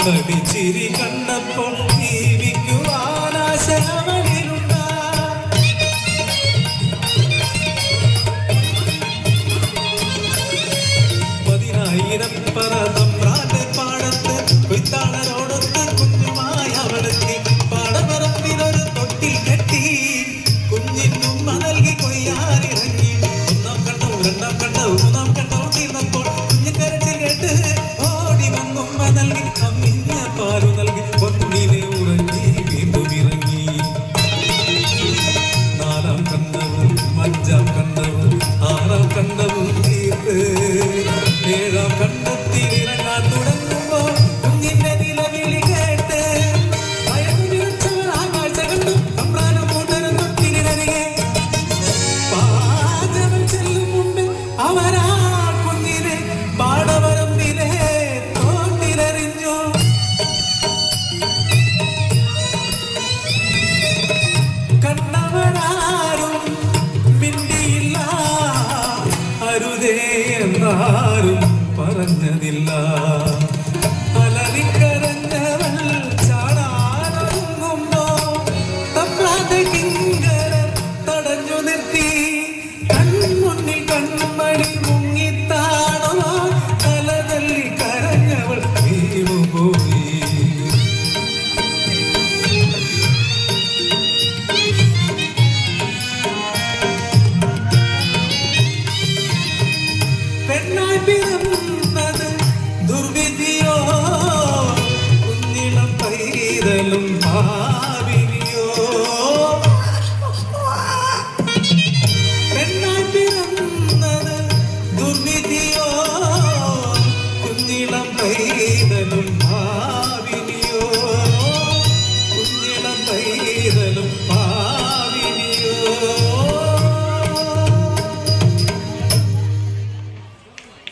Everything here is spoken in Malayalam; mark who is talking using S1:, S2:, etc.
S1: കടിച്ചിരി കണ്ടപ്പോൾ ജീവിക്കുവാനാശവനിലുണ്ടാ. 10,000 പറതമ്പ്രാന്റെ പാടത്ത് കൊയ്ത്താളരോടൊത്ത് കുഞ്ഞുമായ അവളെത്തി. പാടപറമ്പിലൊരു തൊട്ടിൽ കെട്ടി കുഞ്ഞിനും നൽകി കൊയ്യാനിറങ്ങി. ഒന്നാം കണ്ടവും രണ്ടാം കണ്ടവും മൂന്നാം കണ്ടവും തീർന്നപ്പോൾ കുഞ്ഞു കരച്ചിൽ കേട്ട് ഓടി വന്നുമ്മ നൽകി അമ്മിഞ്ഞ പാലു നൽകി പൊന്നിനെ ഉറങ്ങി വീണ്ടും ഇറങ്ങി. 4-ാം കണ്ടവും 5-ാം കണ്ടവും 6-ാം കണ്ടവും തീർത്ത് 7-ാം കണ്ടത്തിൽ ഇറങ്ങാൻ തുടങ്ങുമ്പോൾ കുഞ്ഞിന്റെ നിലവിളി കേട്ട് ഭയമുനിറച്ചവൾ ആ കാഴ്ച കണ്ടു. തമ്പ്രാനും കൂട്ടനും തൊട്ടിലിനരികെ പാചകം ചെല്ലും മുമ്പ് അവരാ കുഞ്ഞിനെ പാടവരമ്പിലെ തോട്ടിലെറിഞ്ഞു. കണ്ടവരാരും മിണ്ടിയില്ല, അരുതേ എന്നാരും പറഞ്ഞതില്ല.